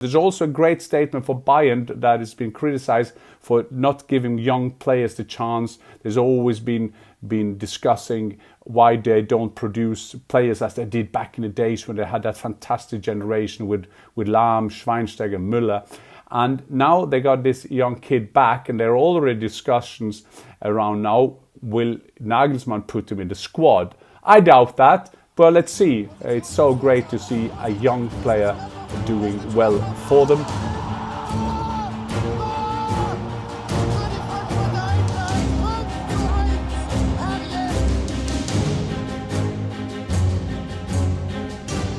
There's also a great statement for Bayern that has been criticized for not giving young players the chance. There's always been discussing why they don't produce players as they did back in the days when they had that fantastic generation with Lahm, Schweinsteiger, Müller. And now they got this young kid back, and there are already discussions around now, will Nagelsmann put him in the squad? I doubt that, but let's see. It's so great to see a young player doing well for them.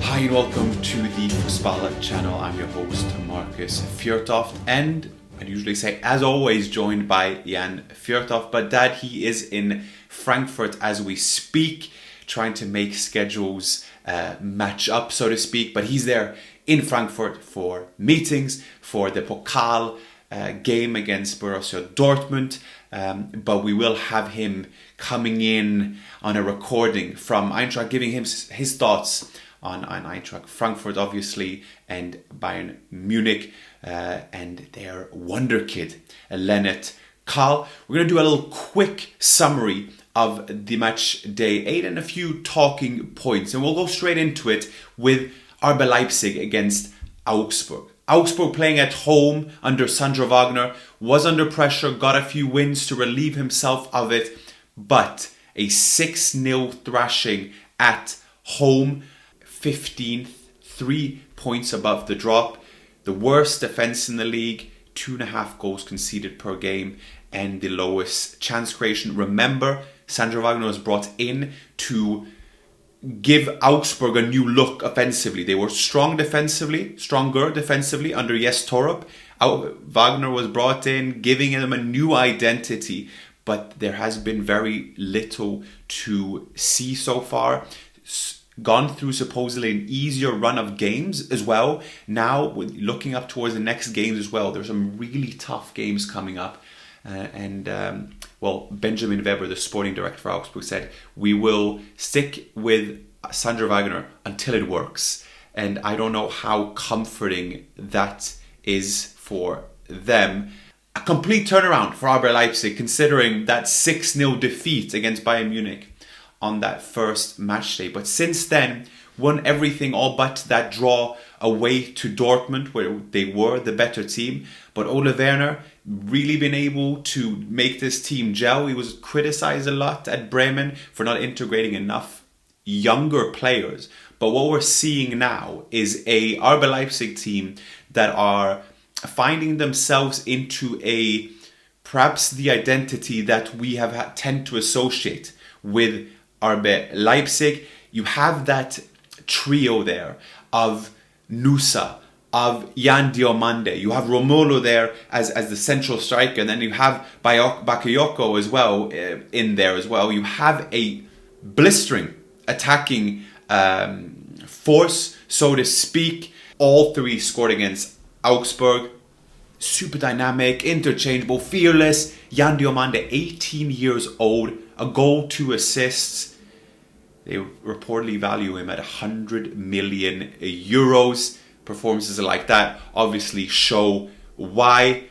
Hi and welcome to the starlet channel. I'm your host Markus Fjørtoft, and I usually say, as always, joined by Jan Fjørtoft, but Dad, he is in Frankfurt as we speak, trying to make schedules match up, so to speak, but he's there in Frankfurt for meetings, for the Pokal game against Borussia Dortmund, but we will have him coming in on a recording from Eintracht, giving him his thoughts on Eintracht Frankfurt, obviously, and Bayern Munich, and their Wonderkid, Lennart Karl. We're going to do a little quick summary of the match day 8 and a few talking points, and we'll go straight into it with RB Leipzig against Augsburg. Augsburg playing at home under Sandro Wagner, was under pressure, got a few wins to relieve himself of it, but a 6-0 thrashing at home, 15th, 3 points above the drop, the worst defense in the league, 2.5 goals conceded per game, and the lowest chance creation. Remember, Sandro Wagner was brought in to give Augsburg a new look offensively. They were stronger defensively under Jes Torup. Wagner was brought in, giving them a new identity, but there has been very little to see so far. Gone through supposedly an easier run of games as well. Now, with looking up towards the next games as well, there's some really tough games coming up. Benjamin Weber, the sporting director for Augsburg, said, we will stick with Sandro Wagner until it works. And I don't know how comforting that is for them. A complete turnaround for RB Leipzig, considering that 6-0 defeat against Bayern Munich on that first match day. But since then, won everything all but that draw away to Dortmund, where they were the better team. But Ole Werner really been able to make this team gel. He was criticized a lot at Bremen for not integrating enough younger players. But what we're seeing now is a RB Leipzig team that are finding themselves into perhaps the identity that we have tend to associate with RB Leipzig. You have that trio there of Nusa, of Jan Diomande. You have Romulo there as the central striker, and then you have Bakayoko as well in there as well. You have a blistering attacking force, so to speak. All three scored against Augsburg. Super dynamic, interchangeable, fearless. Jan Diomande, 18 years old, a goal, 2 assists. They reportedly value him at 100 million euros. Performances like that obviously show why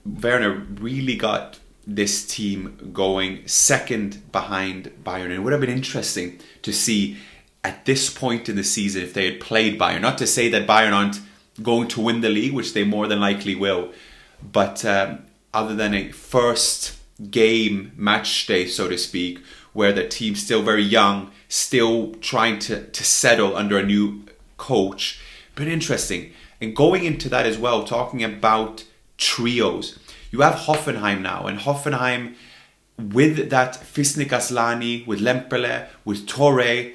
Werner really got this team going, second behind Bayern. And it would have been interesting to see at this point in the season if they had played Bayern. Not to say that Bayern aren't going to win the league, which they more than likely will, but other than a first game match day, so to speak, where the team's still very young, still trying to settle under a new coach. But interesting. And going into that as well, talking about trios. You have Hoffenheim now, and Hoffenheim with that Fisnik Asllani, with Lemperle, with Touré.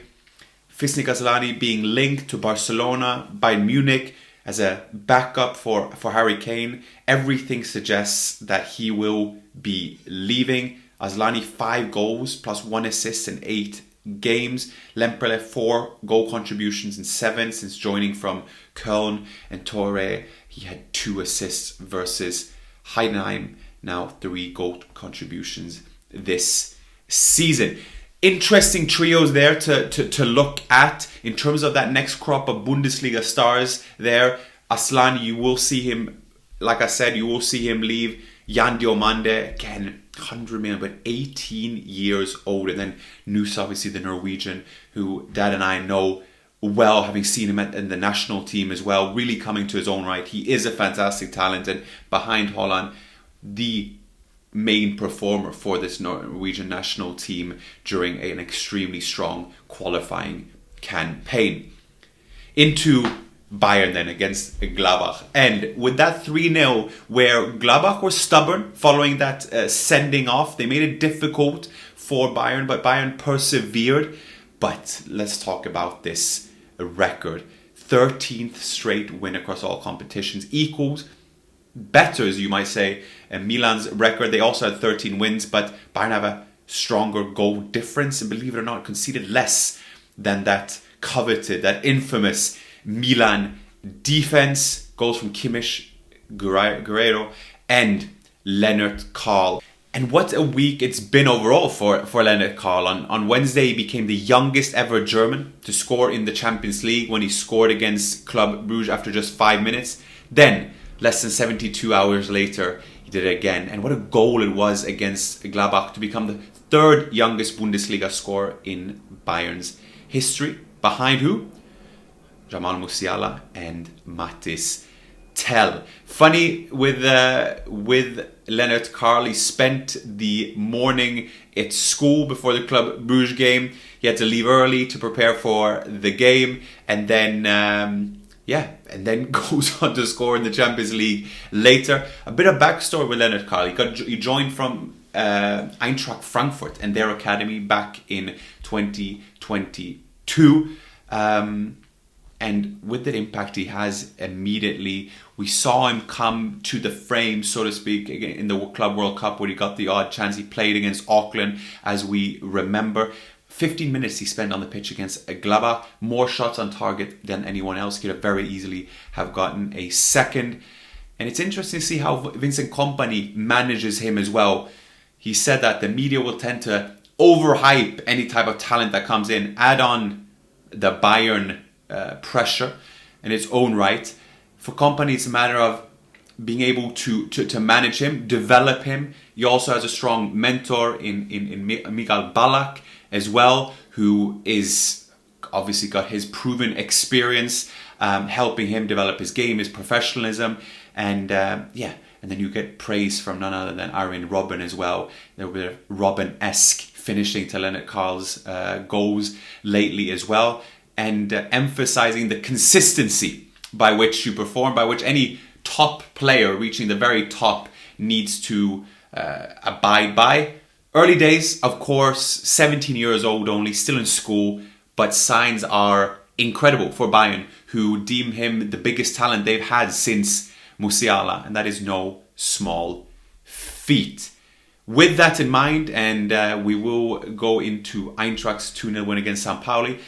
Fisnik Asllani being linked to Barcelona, Bayern Munich as a backup for Harry Kane. Everything suggests that he will be leaving. Asllani 5 goals plus 1 assist in 8 games. Lemperle 4 goal contributions in 7 since joining from Köln. And Touré, he had 2 assists versus Heidenheim. Now 3 goal contributions this season. Interesting trios there to look at in terms of that next crop of Bundesliga stars there. Asllani, you will see him, like I said, you will see him leave. Jan Diomande, again, 100 million, but 18 years old. And then Nusa, obviously the Norwegian, who Dad and I know well, having seen him in the national team as well, really coming to his own right. He is a fantastic talent, and behind Holland, the main performer for this Norwegian national team during an extremely strong qualifying campaign. Into Bayern then against Gladbach, and with that 3-0 where Gladbach were stubborn following that sending off, they made it difficult for Bayern, but Bayern persevered. But let's talk about this record. 13th straight win across all competitions, equals, betters you might say, Milan's record. They also had 13 wins, but Bayern have a stronger goal difference, and believe it or not, conceded less than that coveted, that infamous Milan defense. Goals from Kimmich, Guerrero, and Lennart Karl. And what a week it's been overall for Lennart Karl. On Wednesday, he became the youngest ever German to score in the Champions League when he scored against Club Brugge after just 5 minutes. Then, less than 72 hours later, he did it again. And what a goal it was against Gladbach to become the third youngest Bundesliga scorer in Bayern's history. Behind who? Jamal Musiala and Mathis Tell. Funny with Lennart Karl, he spent the morning at school before the Club Brugge game. He had to leave early to prepare for the game, and then goes on to score in the Champions League later. A bit of backstory with Lennart Karl. He joined from Eintracht Frankfurt and their academy back in 2022. And with the impact he has immediately, we saw him come to the frame, so to speak, again in the Club World Cup where he got the odd chance. He played against Auckland, as we remember. 15 minutes he spent on the pitch against Gladbach, more shots on target than anyone else. He could have very easily have gotten a second. And it's interesting to see how Vincent Kompany manages him as well. He said that the media will tend to overhype any type of talent that comes in, add on the Bayern pressure in its own right. For Kompany, it's a matter of being able to manage him, develop him. He also has a strong mentor in Miguel Ballack as well, who is obviously got his proven experience, helping him develop his game, his professionalism, and then you get praise from none other than Arjen Robben as well. There will be a Robben-esque finishing to Lennart Karl's goals lately as well, and emphasizing the consistency by which you perform, by which any top player reaching the very top needs to abide by. Early days, of course, 17 years old only, still in school, but signs are incredible for Bayern, who deem him the biggest talent they've had since Musiala, and that is no small feat. With that in mind, and we will go into Eintracht's 2-0 win against St. Pauli,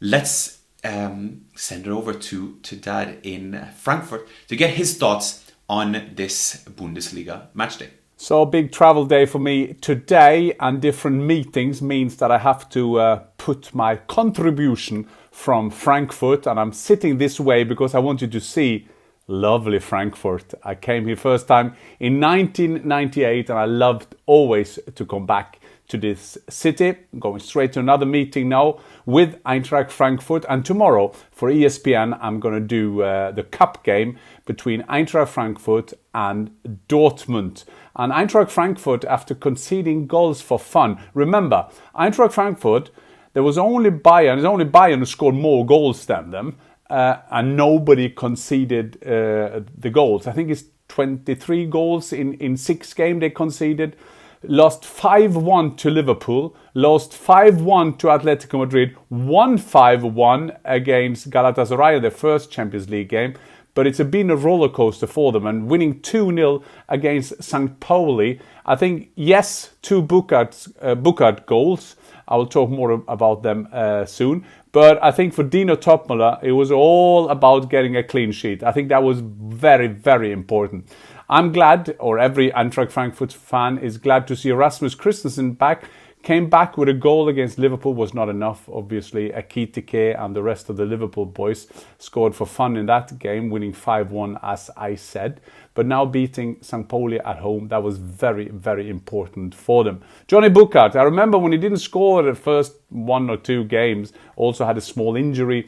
let's send it over to Dad in Frankfurt to get his thoughts on this Bundesliga matchday. So a big travel day for me today, and different meetings means that I have to put my contribution from Frankfurt, and I'm sitting this way because I want you to see lovely Frankfurt. I came here first time in 1998 and I loved always to come back to this city. I'm going straight to another meeting now with Eintracht Frankfurt, and tomorrow for ESPN I'm going to do the cup game between Eintracht Frankfurt and Dortmund. And Eintracht Frankfurt, after conceding goals for fun, remember Eintracht Frankfurt, there's only Bayern who scored more goals than them, and nobody conceded the goals. I think it's 23 goals in 6 games they conceded. Lost 5-1 to Liverpool, lost 5-1 to Atletico Madrid, won 5-1 against Galatasaray in their first Champions League game. But it's been a roller coaster for them, and winning 2-0 against St. Pauli. I think, yes, 2 Burkardt goals. I will talk more about them soon. But I think for Dino Topmöller, it was all about getting a clean sheet. I think that was very, very important. I'm glad, or every Eintracht Frankfurt fan is glad to see Rasmus Christensen back. Came back with a goal against Liverpool, was not enough, obviously. Ekitike and the rest of the Liverpool boys scored for fun in that game, winning 5-1, as I said. But now beating St. Pauli at home, that was very, very important for them. Johnny Burkardt, I remember when he didn't score the first 1 or 2 games, also had a small injury.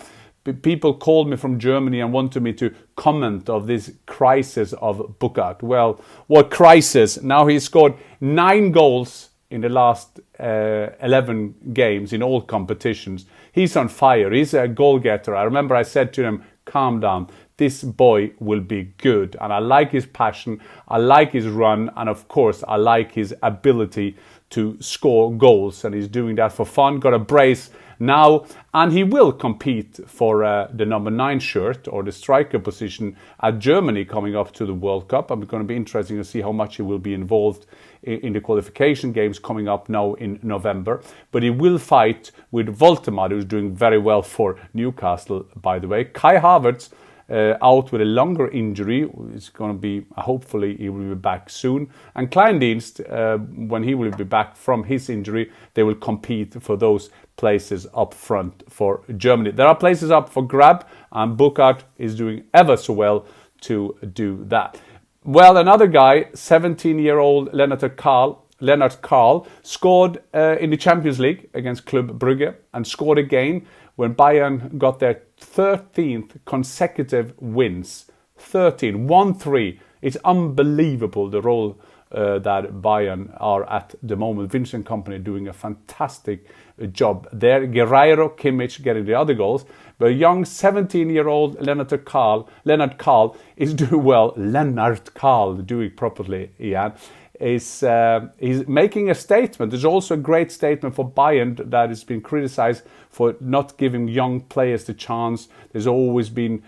People called me from Germany and wanted me to comment of this crisis of Burkardt. Well, what crisis? Now he scored 9 goals in the last 11 games in all competitions. He's on fire. He's a goal-getter. I remember I said to him, calm down. This boy will be good. And I like his passion. I like his run. And of course, I like his ability to score goals. And he's doing that for fun. Got a brace now, and he will compete for the number 9 shirt or the striker position at Germany coming up to the World Cup. I'm going to be interesting to see how much he will be involved in the qualification games coming up now in November. But he will fight with Woltemade, who's doing very well for Newcastle, by the way. Kai Havertz out with a longer injury. It's going to be, hopefully he will be back soon. And Kleindienst, when he will be back from his injury, they will compete for those places up front for Germany. There are places up for grab, and Burkardt is doing ever so well to do that. Well, another guy, 17-year-old Lennart Karl, scored in the Champions League against Club Brugge and scored again when Bayern got their 13th consecutive wins. 1-3. It's unbelievable the role that Bayern are at the moment. Vincent Kompany doing a fantastic job there. Guerreiro, Kimmich getting the other goals. But a young 17-year-old Lennart Karl is doing well. Lennart Karl, doing properly, Ian. He's making a statement. There's also a great statement for Bayern that has been criticized for not giving young players the chance. There's always been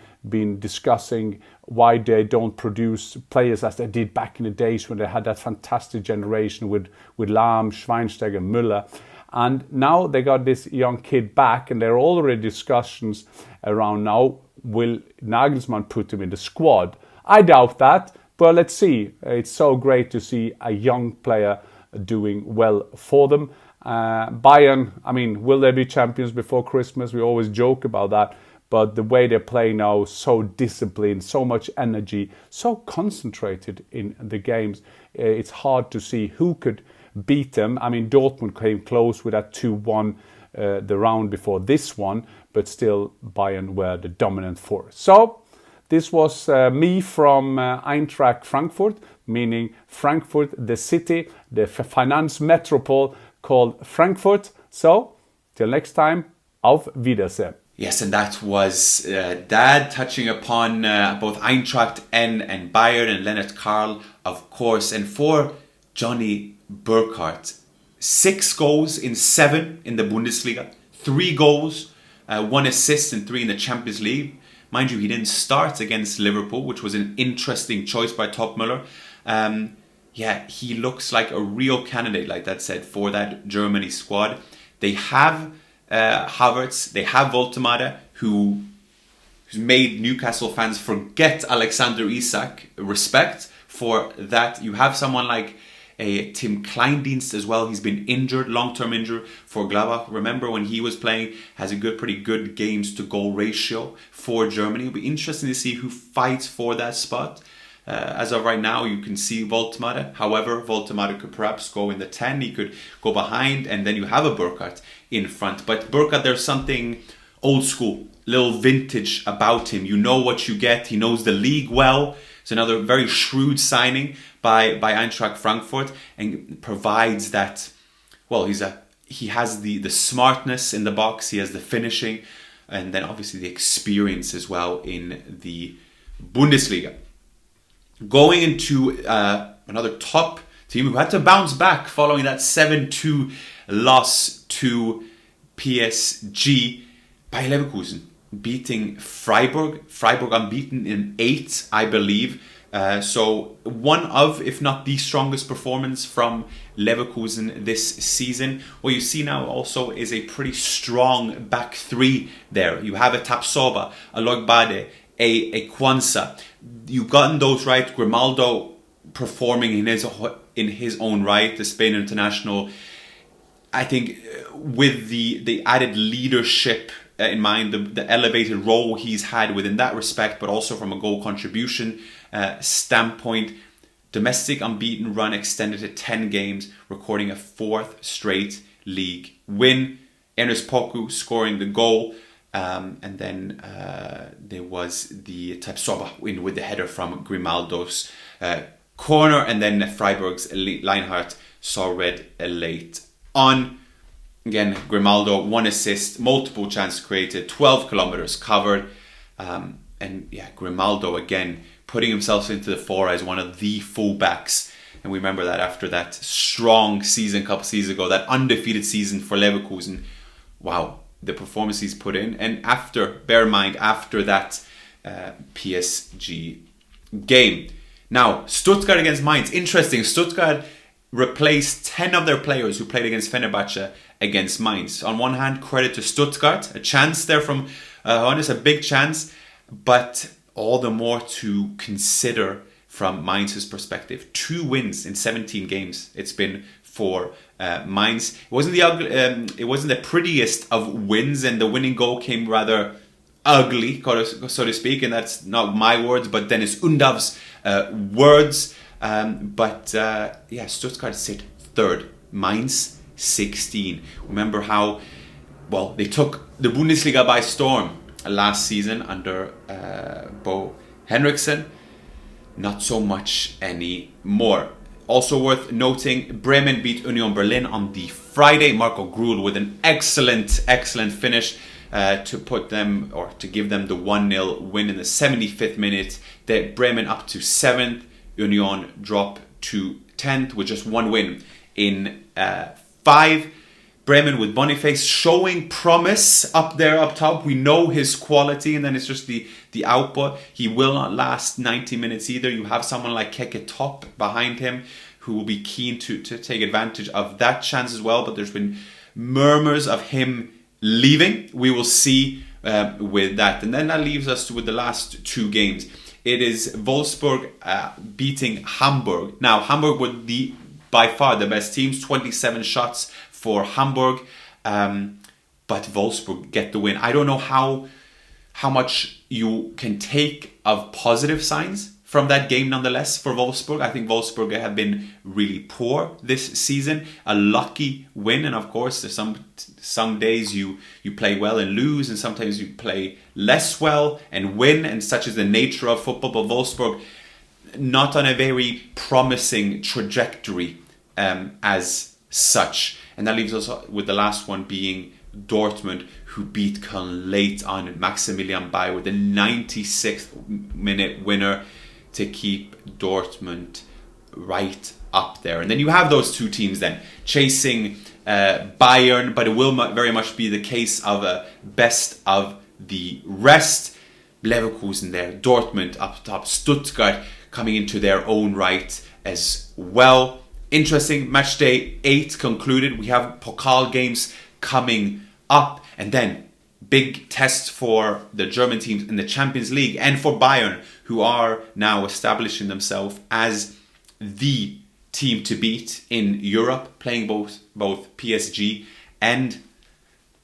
discussing why they don't produce players as they did back in the days when they had that fantastic generation with Lahm, Schweinsteiger, Müller. And now they got this young kid back, and there are already discussions around now, will Nagelsmann put him in the squad? I doubt that, but let's see. It's so great to see a young player doing well for them. Bayern, I mean, will they be champions before Christmas? We always joke about that. But the way they play now, so disciplined, so much energy, so concentrated in the games, it's hard to see who could beat them. I mean, Dortmund came close with that 2-1 the round before this one, but still Bayern were the dominant force. So this was me from Eintracht Frankfurt, meaning Frankfurt, the city, the finance metropole called Frankfurt. So, till next time, auf Wiedersehen. Yes, and that was Dad touching upon both Eintracht and Bayern and Lennart Karl, of course. And for Johnny Burkardt, 6 goals in 7 in the Bundesliga, 3 goals, 1 assist and 3 in the Champions League. Mind you, he didn't start against Liverpool, which was an interesting choice by Topmüller. He looks like a real candidate, like that said, for that Germany squad. They have Havertz, they have Woltemade, who's made Newcastle fans forget Alexander Isak. Respect for that. You have someone like Tim Kleindienst as well. He's been injured, long-term injured for Gladbach. Remember when he was playing, has a pretty good games to goal ratio for Germany. It'll be interesting to see who fights for that spot. As of right now, you can see Woltemade. However, Woltemade could perhaps go in the 10. He could go behind, and then you have a Burkardt in front. But Burkardt, there's something old school, little vintage about him. You know what you get. He knows the league well. It's another very shrewd signing by Eintracht Frankfurt, and provides that. Well, he has the smartness in the box. He has the finishing, and then obviously the experience as well in the Bundesliga. Going into another top team who had to bounce back following that 7-2 loss to PSG, Bayer Leverkusen beating Freiburg. Freiburg unbeaten in 8, I believe. So one of, if not the strongest performance from Leverkusen this season. What you see now also is a pretty strong back 3 there. You have a Tapsoba, a Logbade, a Kwanzaa. You've gotten those right. Grimaldo performing in his own right, the Spain international. I think with the added leadership in mind, the elevated role he's had within that respect, but also from a goal contribution standpoint, domestic unbeaten run extended to 10 games, recording a 4th straight league win. Ernest Poku scoring the goal, and then there was the Tapsoba win with the header from Grimaldo's corner, and then Freiburg's Leinhardt saw red late on. Again, Grimaldo, 1 assist, multiple chances created, 12 kilometers covered. And yeah, Grimaldo again putting himself into the fore as one of the fullbacks. And we remember that after that strong season a couple seasons ago, that undefeated season for Leverkusen. Wow, the performance he's put in. And bear in mind, after that PSG game. Now, Stuttgart against Mainz. Interesting, Stuttgart replaced 10 of their players who played against Fenerbahce against Mainz. On one hand, credit to Stuttgart, a chance there from Hannes, a big chance, but all the more to consider from Mainz's perspective. 2 wins in 17 games it's been for Mainz. It wasn't the prettiest of wins, and the winning goal came rather ugly, so to speak, and that's not my words, but Dennis Undav's words. Stuttgart sit 3rd, Mainz 16. Remember how they took the Bundesliga by storm last season under Bo Henriksen. Not so much anymore. Also worth noting, Bremen beat Union Berlin on the Friday. Marco Grüll with an excellent finish to put them, or to give them, the 1-0 win in the 75th minute. Bremen up to 7th. Union drop to 10th with just 1 win in 5. Bremen with Boniface showing promise up there up top. We know his quality, and then it's just the output. He will not last 90 minutes either. You have someone like Keke Top behind him who will be keen to take advantage of that chance as well. But there's been murmurs of him leaving. We will see with that. And then that leaves us with the last 2 games. It is Wolfsburg beating Hamburg. Now, Hamburg were by far the best teams, 27 shots for Hamburg, but Wolfsburg get the win. I don't know how much you can take of positive signs from that game nonetheless for Wolfsburg. I think Wolfsburg have been really poor this season. A lucky win, and of course there's some days you play well and lose, and sometimes you play less well and win, and such is the nature of football. But Wolfsburg not on a very promising trajectory as such. And that leaves us with the last one being Dortmund, who beat Köln late on. Maximilian Bayer with the 96th minute winner to keep Dortmund right up there. And then you have those 2 teams then chasing Bayern, but it will very much be the case of a best of the rest. Leverkusen there, Dortmund up top, Stuttgart coming into their own right as well. Interesting, match day 8 concluded. We have Pokal games coming up, and then big test for the German teams in the Champions League, and for Bayern, who are now establishing themselves as the team to beat in Europe, playing both PSG and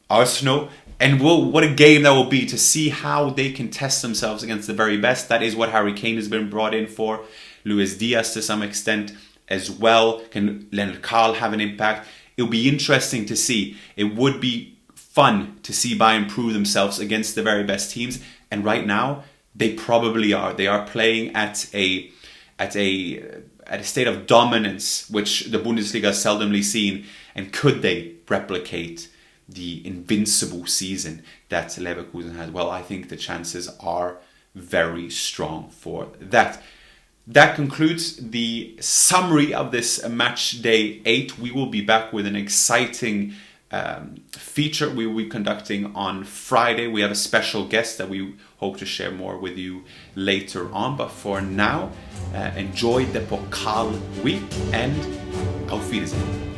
Arsenal. And what a game that will be to see how they can test themselves against the very best. That is what Harry Kane has been brought in for. Luis Diaz to some extent as well. Can Lennart Karl have an impact? It'll be interesting to see. It would be fun to see Bayern prove themselves against the very best teams. And right now, they probably are. They are playing at a state of dominance, which the Bundesliga has seldomly seen. And could they replicate the invincible season that Leverkusen had? Well, I think the chances are very strong for that. That concludes the summary of this match day 8. We will be back with an exciting feature we will be conducting on Friday. We have a special guest that we hope to share more with you later on. But for now, enjoy the Pokal week, and auf Wiedersehen.